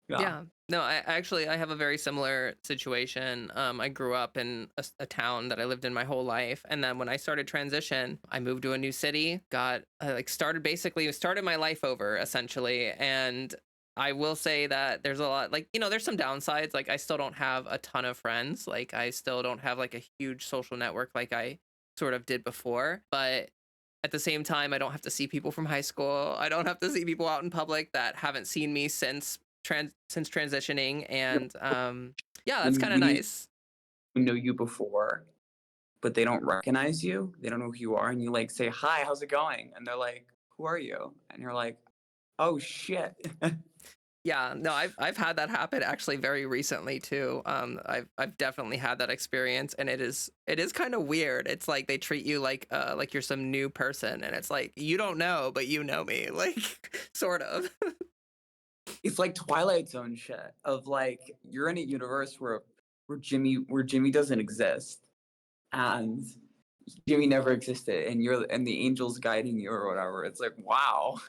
Yeah. Yeah. No, I have a very similar situation. I grew up in a town that I lived in my whole life, and then when I started transition, I moved to a new city, got like started my life over essentially, and I will say that there's a lot, like, there's some downsides. Like, I still don't have a ton of friends. Like, I still don't have like a huge social network like I sort of did before. But at the same time, I don't have to see people from high school. I don't have to see people out in public that haven't seen me since transitioning. You And know, yeah, that's kind of when you nice. know you before, but they don't recognize you, they don't know who you are, and you like say, "Hi, how's it going?" And they're like, "Who are you?" And you're like, "Oh shit." Yeah, no, I've had that happen actually very recently too. I've definitely had that experience, and it is kind of weird. It's like they treat you like you're some new person, and it's like you don't know, but you know me, like sort of. It's like Twilight Zone shit of like you're in a universe where Jimmy doesn't exist and Jimmy never existed and the angels guiding you or whatever. It's like wow.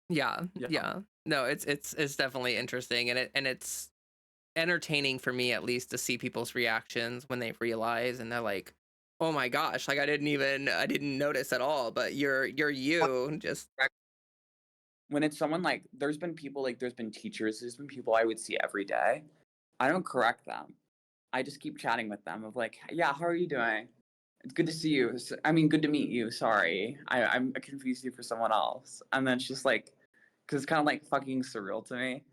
Yeah, Yeah. yeah. No, it's definitely interesting, and it's entertaining for me at least to see people's reactions when they realize and they're like, "Oh my gosh, like I didn't notice at all, but you're you." Just When it's someone like there's been teachers, there's been people I would see every day. I don't correct them. I just keep chatting with them of like, yeah, how are you doing? It's good to see you. I mean, good to meet you. Sorry, I'm confused you for someone else. And then it's just like, because it's kind of like fucking surreal to me,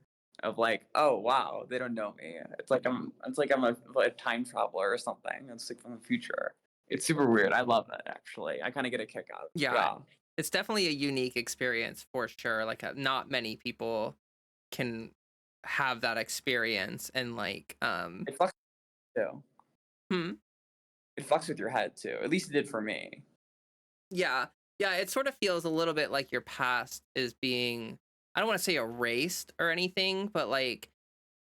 of like, oh wow, they don't know me. It's like I'm a time traveler or something. It's like from the future. It's super weird. I love it actually. I kind of get a kick out. yeah, Yeah, it's definitely a unique experience for sure. Like, not many people can have that experience, and like it fucks too. hmm, It fucks with your head too. At least it did for me. yeah, yeah, it sort of feels a little bit like your past is being, I don't want to say erased or anything, but like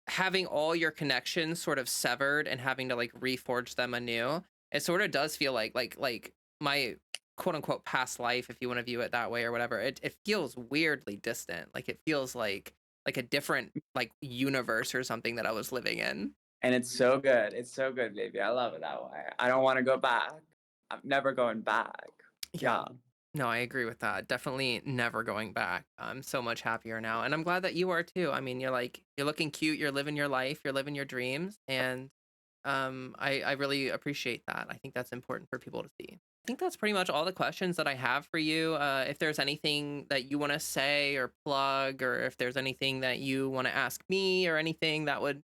having all your connections sort of severed and having to like reforge them anew. It sort of does feel like my quote unquote past life, if you want to view it that way or whatever. It feels weirdly distant. Like it feels like a different like universe or something that I was living in. And it's so good. It's so good, baby. I love it that way. I don't want to go back. I'm never going back. Yeah. Yeah. No, I agree with that. Definitely never going back. I'm so much happier now. And I'm glad that you are too. I mean, you're looking cute, you're living your life, you're living your dreams. And I really appreciate that. I think that's important for people to see. I think that's pretty much all the questions that I have for you. If there's anything that you want to say or plug, or if there's anything that you want to ask me or anything that would,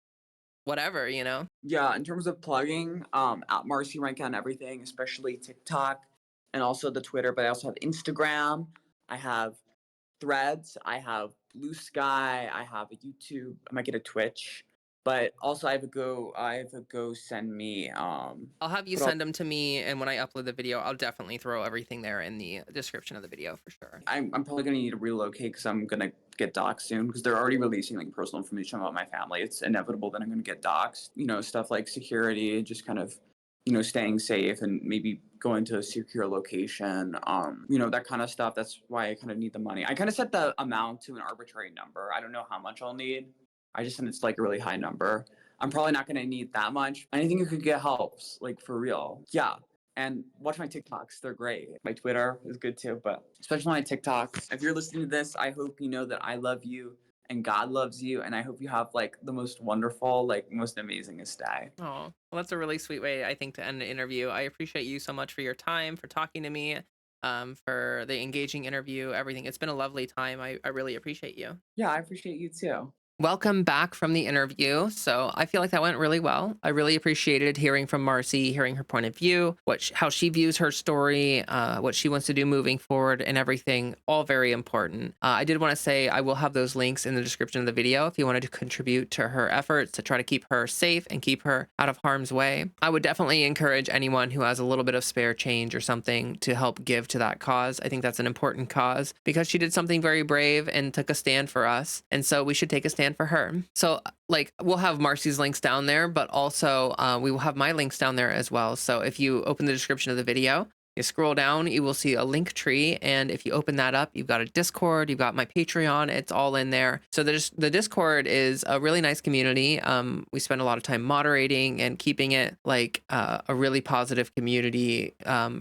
whatever. Yeah. In terms of plugging, at Marcy Rheintgen on everything, especially TikTok and also the Twitter, but I also have Instagram. I have Threads. I have Blue Sky. I have a YouTube. I might get a Twitch. But also I have a Go send me I'll have you put all send them to me, and when I upload the video, I'll definitely throw everything there in the description of the video for sure. I'm probably gonna need to relocate because I'm gonna get doxxed soon because they're already releasing like personal information about my family. It's inevitable that I'm gonna get doxxed. You know, stuff like security, just kind of, staying safe and maybe going to a secure location. That kind of stuff. That's why I kind of need the money. I kind of set the amount to an arbitrary number. I don't know how much I'll need. I just said it's like a really high number. I'm probably not gonna need that much. Anything you could get helps, like for real. Yeah, and watch my TikToks. They're great. My Twitter is good too, but especially my TikToks. If you're listening to this, I hope you know that I love you and God loves you, and I hope you have like the most wonderful, like most amazingest day. Oh, well, that's a really sweet way, I think, to end the interview. I appreciate you so much for your time, for talking to me, for the engaging interview, everything. It's been a lovely time. I really appreciate you. Yeah, I appreciate you too. Welcome back from the interview. So I feel like that went really well. I really appreciated hearing from Marcy, hearing her point of view, how she views her story, what she wants to do moving forward, and everything. All very important. I did want to say I will have those links in the description of the video if you wanted to contribute to her efforts to try to keep her safe and keep her out of harm's way. I would definitely encourage anyone who has a little bit of spare change or something to help give to that cause. I think that's an important cause because she did something very brave and took a stand for us. And so we should take a stand for her. So like we'll have Marcy's links down there, but also we will have my links down there as well. So if you open the description of the video, You scroll down, you will see a link tree. And if you open that up, you've got a Discord, you've got my Patreon, it's all in there. So the Discord is a really nice community. We spend a lot of time moderating and keeping it like a really positive community,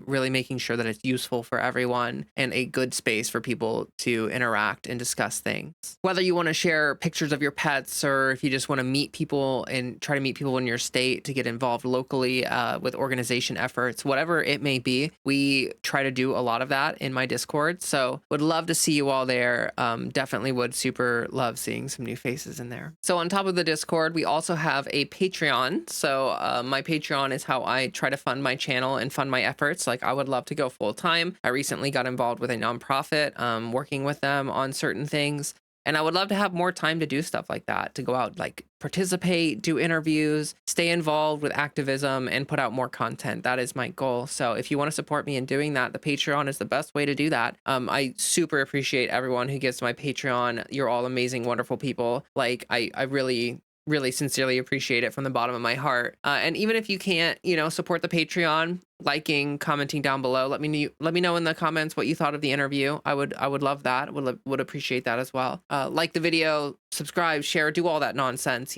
really making sure that it's useful for everyone and a good space for people to interact and discuss things. Whether you want to share pictures of your pets or if you just want to meet people and try to meet people in your state to get involved locally with organization efforts, whatever it may be, we try to do a lot of that in my Discord. So would love to see you all there. Definitely would super love seeing some new faces in there. So on top of the Discord, we also have a Patreon. So my Patreon is how I try to fund my channel and fund my efforts. Like I would love to go full time. I recently got involved with a nonprofit, working with them on certain things. And I would love to have more time to do stuff like that, to go out, like participate, do interviews, stay involved with activism, and put out more content. That is my goal. So if you want to support me in doing that, the Patreon is the best way to do that. I super appreciate everyone who gives to my Patreon. You're all amazing, wonderful people. Like I really sincerely appreciate it from the bottom of my heart. And even if you can't, support the Patreon, liking, commenting down below, let me know in the comments what you thought of the interview. I would love that. Would appreciate that as well. Like the video, subscribe, share, do all that nonsense.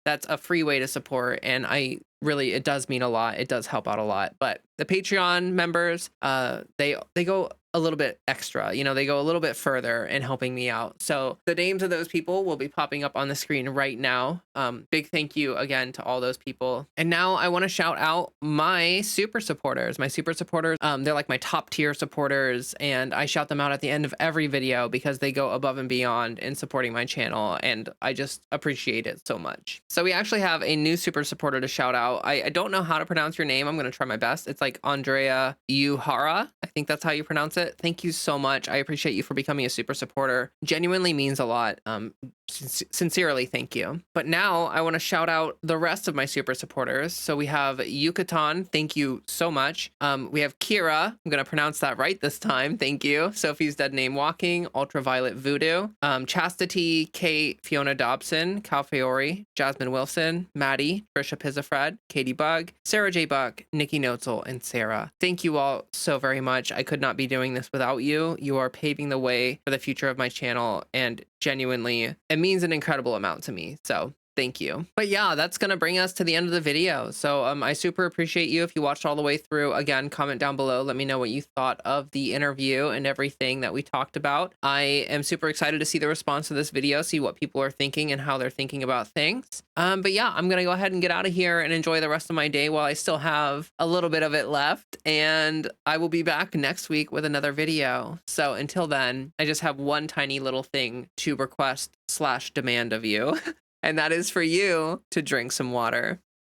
That's a free way to support, and it does mean a lot. It does help out a lot. But the Patreon members, they go a little bit extra, they go a little bit further in helping me out. So the names of those people will be popping up on the screen right now. Big thank you again to all those people. And now I want to shout out my super supporters. My super supporters, they're like my top tier supporters, and I shout them out at the end of every video because they go above and beyond in supporting my channel, and I just appreciate it so much. So we actually have a new super supporter to shout out. I don't know how to pronounce your name. I'm going to try my best. It's like Andrea Uhara. I think that's how you pronounce it. Thank you so much. I appreciate you for becoming a super supporter. Genuinely means a lot. Sincerely, thank you. But now I want to shout out the rest of my super supporters. So we have Yucatan. Thank you so much. We have Kira. I'm going to pronounce that right this time. Thank you. Sophie's Dead Name Walking, Ultraviolet Voodoo, Chastity, Kate, Fiona Dobson, Cal Fiore, Jasmine Wilson, Maddie, Trisha Pizafred, Katie Bug, Sarah J. Buck, Nikki Notzel, and Sarah. Thank you all so very much. I could not be doing this without you. You are paving the way for the future of my channel, and genuinely, it means an incredible amount to me. So thank you. But yeah, that's going to bring us to the end of the video. So I super appreciate you if you watched all the way through. Again, comment down below. Let me know what you thought of the interview and everything that we talked about. I am super excited to see the response to this video, see what people are thinking and how they're thinking about things. But yeah, I'm going to go ahead and get out of here and enjoy the rest of my day while I still have a little bit of it left. And I will be back next week with another video. So until then, I just have one tiny little thing to request / demand of you. And that is for you to drink some water.